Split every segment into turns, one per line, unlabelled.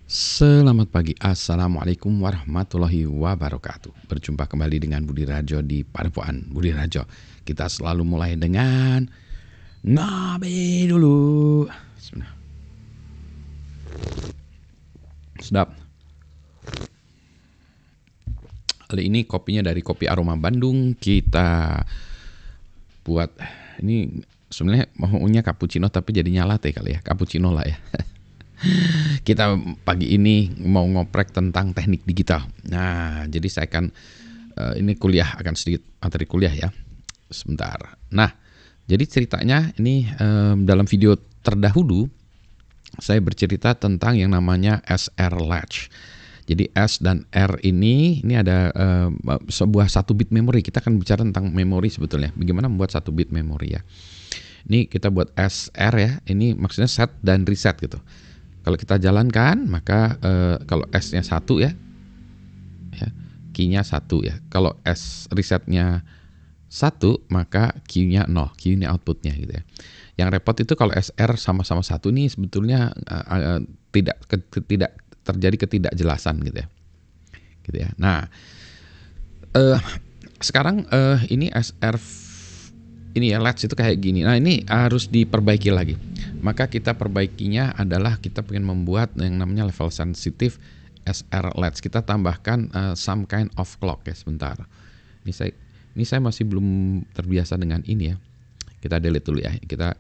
Selamat pagi, Assalamualaikum warahmatullahi wabarakatuh. Berjumpa kembali dengan Budi Rajo di Padepokan Budi Rajo. Kita selalu mulai dengan Nabi dulu. Bismillah. Sedap. Kali ini kopinya dari Kopi Aroma Bandung. Kita buat, ini sebenarnya maunya cappuccino tapi jadinya latte kali ya. Cappuccino lah ya. Kita pagi ini mau ngoprek tentang teknik digital. Nah, jadi saya akan ini kuliah, akan sedikit materi kuliah ya. Sebentar. Nah, jadi ceritanya ini dalam video terdahulu saya bercerita tentang yang namanya SR Latch. Jadi S dan R ini ada sebuah 1 bit memori. Kita akan bicara tentang memori sebetulnya. Bagaimana membuat 1 bit memori ya. Ini kita buat SR ya. Ini maksudnya set dan reset gitu. Kalau kita jalankan, maka kalau S-nya 1 ya, key-nya 1 ya. Kalau S resetnya 1, maka Q-nya 0, Q-nya outputnya gitu ya. Yang repot itu kalau SR sama-sama 1 nih sebetulnya tidak terjadi ketidakjelasan gitu ya. Gitu ya. Nah, sekarang ini SR ini ya latch itu kayak gini. Nah, ini harus diperbaiki lagi. Maka kita perbaikinya adalah kita pengen membuat yang namanya level sensitif SR latch. Kita tambahkan some kind of clock ya sebentar. Ini saya masih belum terbiasa dengan ini ya. Kita delete dulu ya. Kita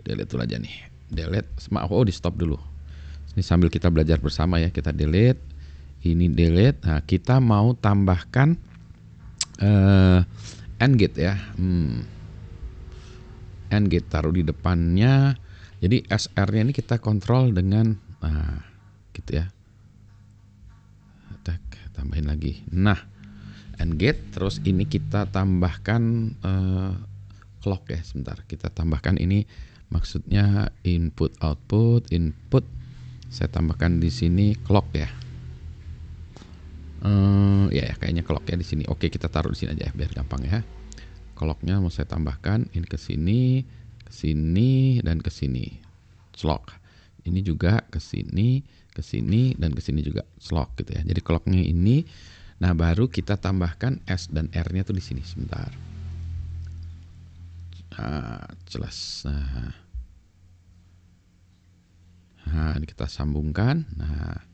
delete dulu aja nih. Delete. Oh, di stop dulu. Ini sambil kita belajar bersama ya. Kita delete. Ini delete. Nah, kita mau tambahkan AND gate ya. AND gate taruh di depannya. Jadi SR-nya ini kita kontrol dengan gitu ya. Tambahin lagi. Nah, AND gate, terus ini kita tambahkan clock ya. Sebentar, kita tambahkan ini maksudnya input output. Saya tambahkan di sini clock ya. Ya kayaknya clock ya di sini. Oke, kita taruh di sini aja ya biar gampang ya. Clocknya mau saya tambahkan ini ke sini, dan ke sini. Clock. Ini juga ke sini, dan ke sini juga clock gitu ya. Jadi clocknya ini. Nah, baru kita tambahkan S dan R-nya tuh di sini sebentar. Jelas. Nah, ini kita sambungkan. Nah,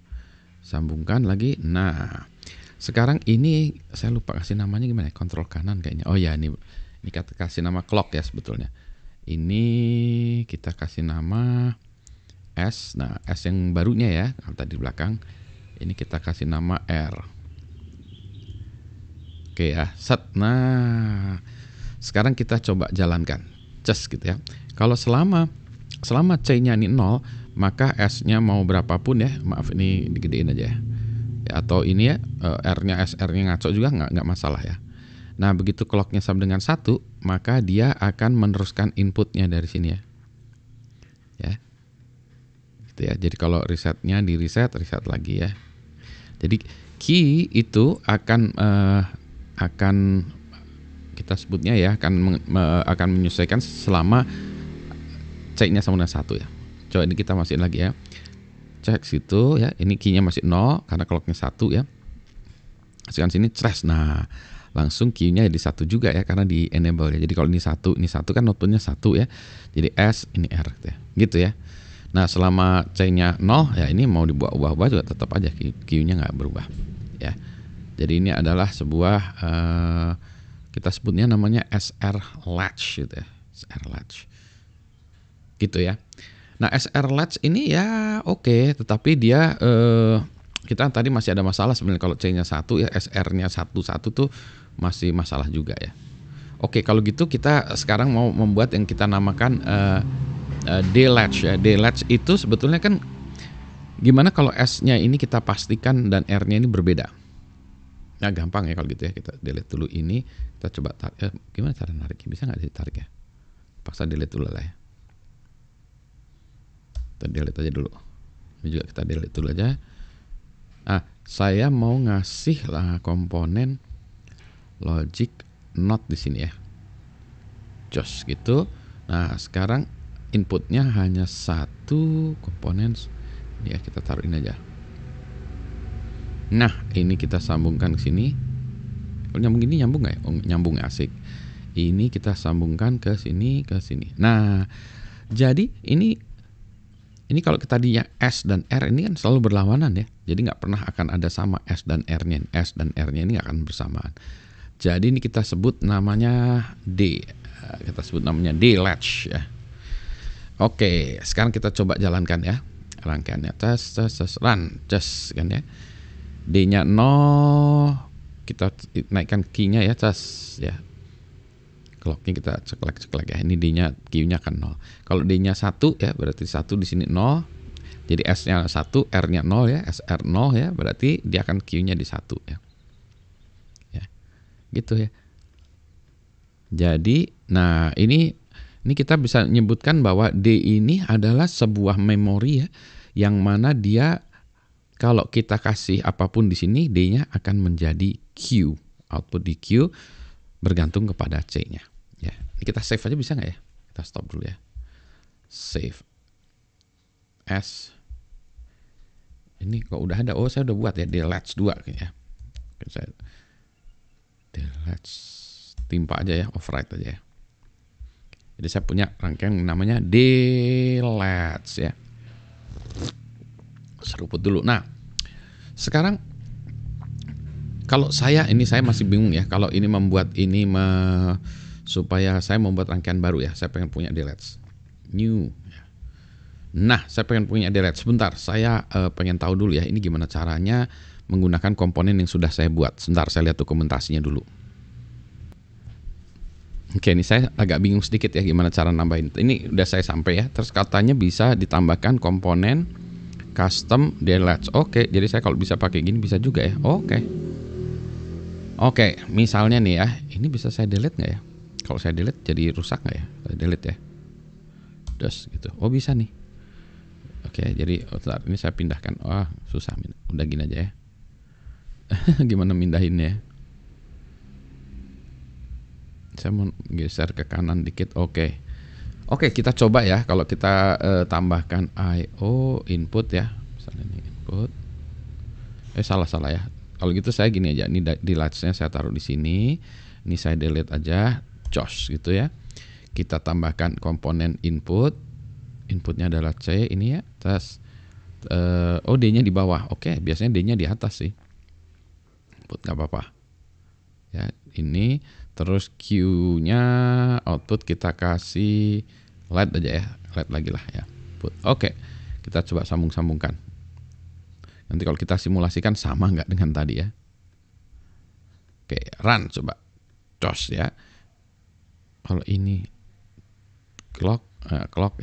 sambungkan lagi. Nah, sekarang ini saya lupa kasih namanya gimana ya? Kontrol kanan kayaknya. Oh ya, ini kita kasih nama clock ya sebetulnya. Ini kita kasih nama S. Nah, S yang barunya ya, kalau tadi di belakang. Ini kita kasih nama R. Oke ya, set. Nah, sekarang kita coba jalankan. Just gitu ya. Kalau selama C-nya ini 0, maka S-nya mau berapapun ya. Maaf, ini digedein aja ya. Atau ini ya, R-nya SR-nya ngaco juga nggak masalah ya. Nah, begitu clock-nya sama dengan 1, maka dia akan meneruskan inputnya dari sini ya. Ya. Gitu ya. Jadi kalau resetnya di reset lagi ya. Jadi key itu akan kita sebutnya ya akan menyesuaikan selama C-nya sama dengan 1 ya. Coba ini kita masukin lagi ya. Cek situ ya, ini key-nya masih 0 karena clock-nya 1 ya. Masukkan sini trash. Nah, langsung key-nya jadi 1 juga ya karena di enable ya. Jadi kalau ini 1 kan outputnya 1 ya. Jadi S, ini R gitu ya. Gitu ya. Nah, selama C-nya 0 ya, ini mau diubah-ubah juga tetap aja Q-nya nggak berubah ya. Jadi ini adalah sebuah kita sebutnya namanya SR latch gitu ya. SR latch. Gitu ya. Nah, SR latch ini ya oke, tetapi dia kita tadi masih ada masalah sebenarnya kalau C-nya 1 ya, SR-nya 1 tuh masih masalah juga ya. Oke, kalau gitu kita sekarang mau membuat yang kita namakan D-latch ya. D-latch itu sebetulnya kan gimana kalau S-nya ini kita pastikan dan R-nya ini berbeda. Nah, gampang ya kalau gitu ya. Kita delete dulu ini, kita coba tarik. Gimana cara nariknya? Bisa nggak ditarik ya? Paksa delete dulu lah ya. Kita delete aja dulu. Ini juga kita delete dulu aja. Nah, saya mau ngasih lah komponen logic not di sini ya. Just gitu. Nah, sekarang inputnya hanya 1 komponen Ya, kita taruh ini aja. Nah, ini kita sambungkan ke sini. Kalau nyambung ini nyambung nggak ya? Oh, nyambung, asik. Ini kita sambungkan ke sini, ke sini. Nah, jadi ini kalau tadinya S dan R ini kan selalu berlawanan ya. Jadi nggak pernah akan ada sama S dan R-nya. S dan R-nya ini nggak akan bersamaan. Jadi ini kita sebut namanya D. Kita sebut namanya D latch ya. Oke, sekarang kita coba jalankan ya. Rangkaiannya tes run tes kan ya. D-nya 0, kita naikkan key-nya ya, tes ya. Clock-nya kita ceklek ya. Ini D-nya, Q-nya kan 0. Kalau D-nya 1 ya, berarti 1 di sini 0. Jadi S-nya 1, R-nya 0 ya, SR 0 ya, berarti dia akan Q-nya di 1 ya. Ya. Gitu ya. Jadi, nah ini kita bisa menyebutkan bahwa D ini adalah sebuah memori ya, yang mana dia kalau kita kasih apapun di sini, D-nya akan menjadi Q. Output di Q bergantung kepada C-nya. Ya, ini kita save aja bisa nggak ya? Kita stop dulu ya. Save. S. Ini kok udah ada? Oh, saya udah buat ya. D-latch 2 ya. Saya D-latch timpa aja ya, override aja ya. Jadi saya punya rangkaian namanya D-latch ya. Seruput dulu. Nah, sekarang kalau saya masih bingung ya. Kalau ini membuat ini supaya saya membuat rangkaian baru ya. Saya pengen punya D-latch new. Nah, saya pengen punya D-latch. Sebentar, saya pengen tahu dulu ya. Ini gimana caranya menggunakan komponen yang sudah saya buat. Sebentar, saya lihat dokumentasinya dulu. Oke, ini saya agak bingung sedikit ya gimana cara nambahin. Ini udah saya sampai ya. Terus katanya bisa ditambahkan komponen custom D-latch. Oke, jadi saya kalau bisa pakai gini bisa juga ya. Oke, misalnya nih ya, ini bisa saya delete nggak ya? Kalau saya delete jadi rusak nggak ya? Saya delete ya. Terus gitu. Oh, bisa nih. Oke, jadi ini saya pindahkan. Wah, susah. Udah gini aja ya. Gimana mindahinnya? Saya mau geser ke kanan dikit. Oke, kita coba ya. Kalau kita tambahkan IO input ya, misalnya ini input. Salah ya. Kalau gitu saya gini aja. Ini di latch-nya saya taruh di sini. Ini saya delete aja. Josh gitu ya. Kita tambahkan komponen input. Inputnya adalah C ini ya. Terus D-nya di bawah. Oke, biasanya D-nya di atas sih. Input nggak apa-apa. Ya, ini. Terus Q-nya output kita kasih LED aja ya, LED lagi lah ya. Oke, kita coba sambung-sambungkan. Nanti kalau kita simulasikan sama nggak dengan tadi ya. Oke, run coba. DOS ya. Kalau ini clock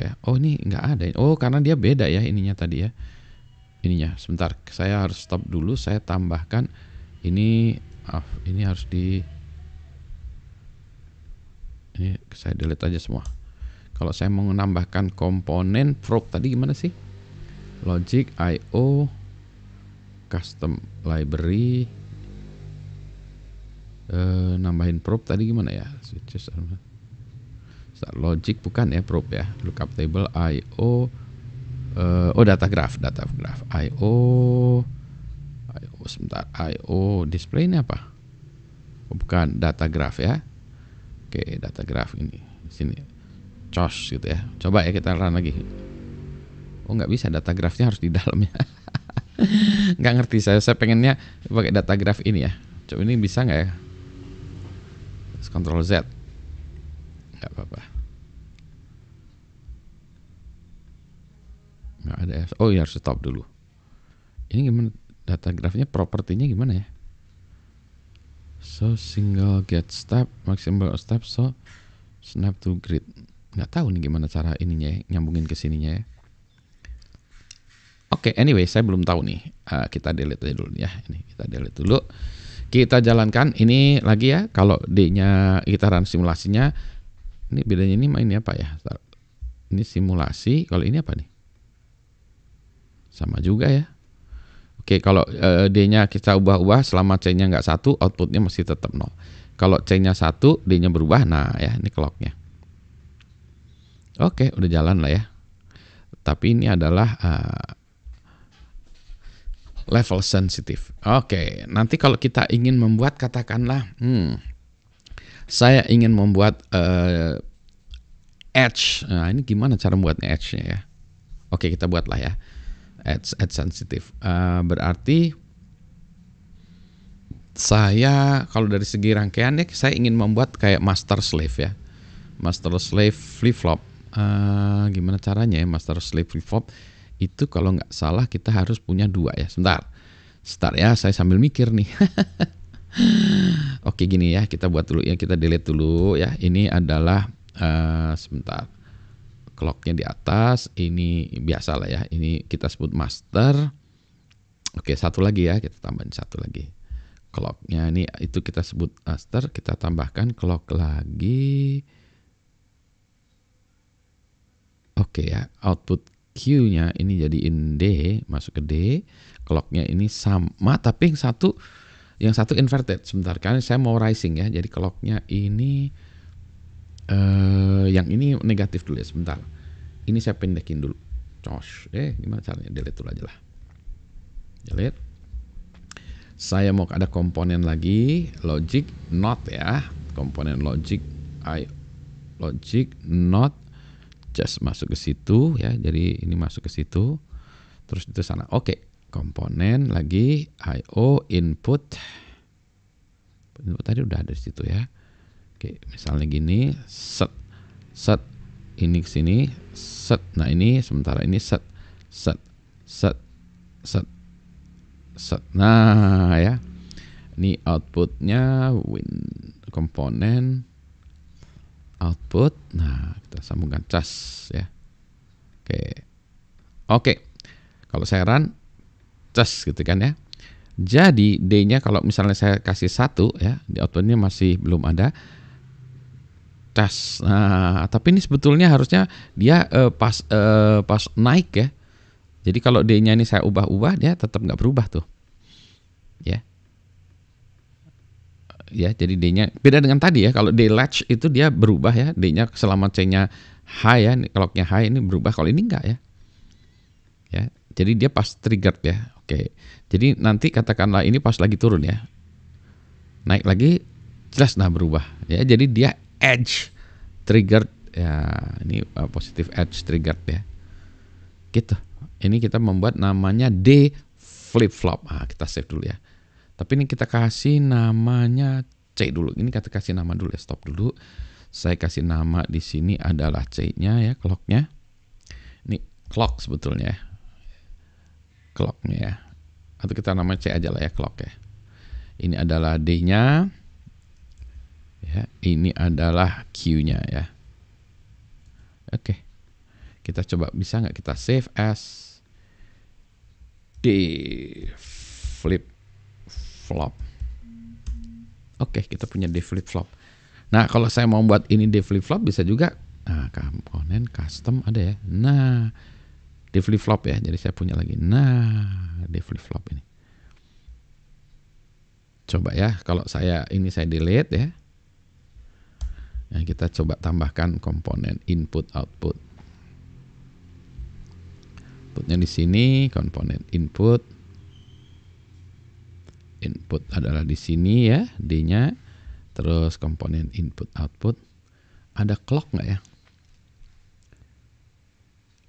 ya. Oh, ini nggak ada. Oh, karena dia beda ya ininya tadi ya. Ininya. Sebentar, saya harus stop dulu. Saya tambahkan ini. Ini harus ini saya delete aja semua. Kalau saya mau menambahkan komponen probe tadi gimana sih? Logic IO custom library nambahin probe tadi gimana ya? Switches logic bukan ya, probe ya. Lookup table IO data graph IO sebentar, IO display ini apa? Bukan data graph ya. Oke, data graph ini sini COS gitu ya. Coba ya kita run lagi. Oh, nggak bisa, data graphnya harus di dalamnya. Nggak ngerti saya pengennya pakai data graph ini ya. Coba ini bisa nggak ya? Terus Ctrl Z. Nggak apa-apa. Nggak ada ya. Oh, ya harus stop dulu. Ini gimana data graphnya, propertinya gimana ya? So single get step, maximal step, so snap to grid. Nggak tahu nih gimana cara ininya ya, nyambungin ke sininya ya. Oke, anyway, saya belum tahu nih. Kita delete aja dulu ya. Ini kita delete dulu. Kita jalankan ini lagi ya. Kalau D-nya kita run simulasinya. Ini bedanya ini apa ya? Ini simulasi. Kalau ini apa nih? Sama juga ya. Oke, kalau D-nya kita ubah-ubah selama C-nya nggak 1, outputnya masih tetap 0. Kalau C-nya 1, D-nya berubah, nah ya ini clock-nya. Oke, udah jalan lah ya. Tapi ini adalah level sensitif. Oke, nanti kalau kita ingin membuat, katakanlah, saya ingin membuat edge. Nah, ini gimana cara membuatnya edge-nya ya? Oke, kita buatlah ya. Edge sensitif. Berarti saya kalau dari segi rangkaiannya, saya ingin membuat kayak master slave ya. Master slave flip flop. Gimana caranya ya master slave flip flop? Itu kalau nggak salah kita harus punya 2 ya. Sebentar ya, saya sambil mikir nih. Oke, gini ya, kita buat dulu ya, kita delete dulu ya. Ini adalah sebentar, clocknya di atas, ini biasa lah ya, ini kita sebut master. Oke, satu lagi ya, kita tambahin satu lagi. Clocknya ini itu kita sebut master, kita tambahkan clock lagi. Oke ya, output Q-nya ini jadiin D, masuk ke D. Clocknya ini sama, tapi yang satu inverted. Sebentar, karena saya mau rising ya, jadi clocknya ini yang ini negatif dulu ya, sebentar. Ini saya pendekin dulu. Gimana caranya? Delete dulu aja lah. Delete. Saya mau ada komponen lagi, logic not ya. Komponen logic not, just masuk ke situ ya. Jadi ini masuk ke situ. Terus itu sana. Oke, komponen lagi IO input. Input tadi udah ada di situ ya. Oke, misalnya gini, set ini ke sini, set. Nah, ini sementara ini set. Nah, ya. Ini outputnya komponen output. Nah, kita sambungkan cas ya. Oke. Kalau saya run cas gitu kan ya. Jadi D-nya kalau misalnya saya kasih 1 ya, di outputnya masih belum ada cas. Nah, tapi ini sebetulnya harusnya dia pas naik ya. Jadi kalau D-nya ini saya ubah-ubah, dia tetap nggak berubah tuh. Ya. Ya, jadi D-nya beda dengan tadi ya. Kalau D latch itu dia berubah ya. D-nya selama C-nya high ya, clock-nya high ini berubah. Kalau ini enggak ya. Ya. Jadi dia pas triggered ya. Oke. Jadi nanti katakanlah ini pas lagi turun ya. Naik lagi jelas berubah ya. Jadi dia edge triggered ya. Ini positive edge triggered ya. Gitu. Ini kita membuat namanya D flip flop. Kita save dulu ya. Tapi ini kita kasih namanya C dulu. Ini kita kasih nama dulu ya. Stop dulu. Saya kasih nama di sini adalah C-nya ya, clock-nya. Ini clock sebetulnya ya. Clock-nya ya. Atau kita nama C aja lah ya, clock ya. Ini adalah D-nya. Ya, ini adalah Q-nya ya. Oke. Kita coba bisa nggak kita save as D flip flop. Oke, kita punya D flip flop. Nah, kalau saya mau buat ini D flip flop bisa juga. Nah, komponen custom ada ya. Nah, D flip flop ya. Jadi saya punya lagi. Nah, D flip flop ini. Coba ya, kalau saya delete ya. Nah, kita coba tambahkan komponen input output. Inputnya di sini, komponen input. Input adalah di sini ya, D-nya. Terus komponen input output. Ada clock nggak ya?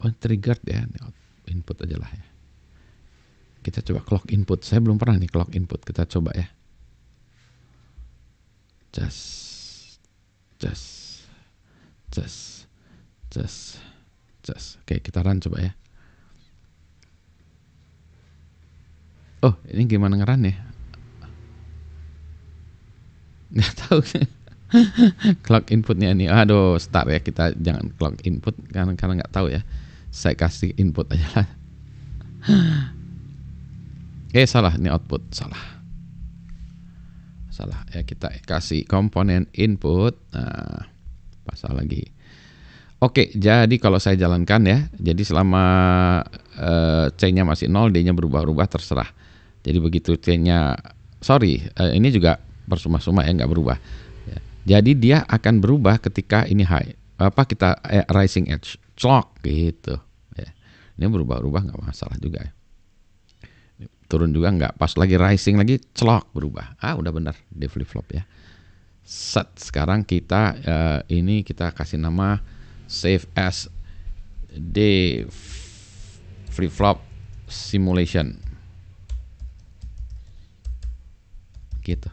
Oh, triggered ya. Input aja lah ya. Kita coba clock input. Saya belum pernah nih clock input. Kita coba ya. Just. Oke, kita run coba ya. Oh, ini gimana ngeran ya? Nggak tahu. Clock inputnya ini. Aduh, start ya. Kita jangan clock input karena nggak tahu ya. Saya kasih input aja lah. Salah. Ini output. Salah ya, kita kasih komponen input. Nah, pasal lagi. Oke, jadi kalau saya jalankan ya, jadi selama C-nya masih 0, D-nya berubah-ubah terserah. Jadi begitu C-nya, ini juga bersuma-suma ya, nggak berubah. Ya. Jadi dia akan berubah ketika ini high. Kita rising edge, clock gitu. Ya. Ini berubah-ubah nggak masalah juga ya. turun juga enggak, pas lagi rising lagi celok berubah. Udah benar day flip flop ya. Set, sekarang kita ini kita kasih nama save as day flip flop simulation gitu.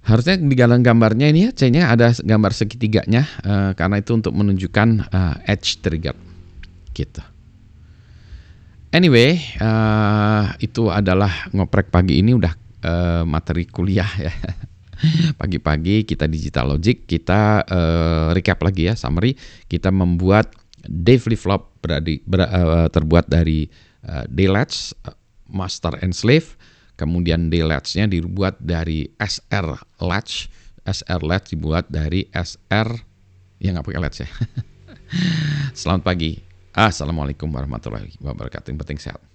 Harusnya di dalam gambarnya ini ya, C-nya ada gambar segitiganya, karena itu untuk menunjukkan edge trigger gitu. Anyway, itu adalah ngoprek pagi ini, udah materi kuliah ya. Pagi-pagi kita Digital Logic, kita recap lagi ya, summary. Kita membuat day flip flop terbuat dari day latch, master and slave. Kemudian day latch-nya dibuat dari SR latch. SR latch dibuat dari SR yang nggak pakai latch ya. Selamat pagi. Assalamualaikum warahmatullahi wabarakatuh. Yang penting sehat.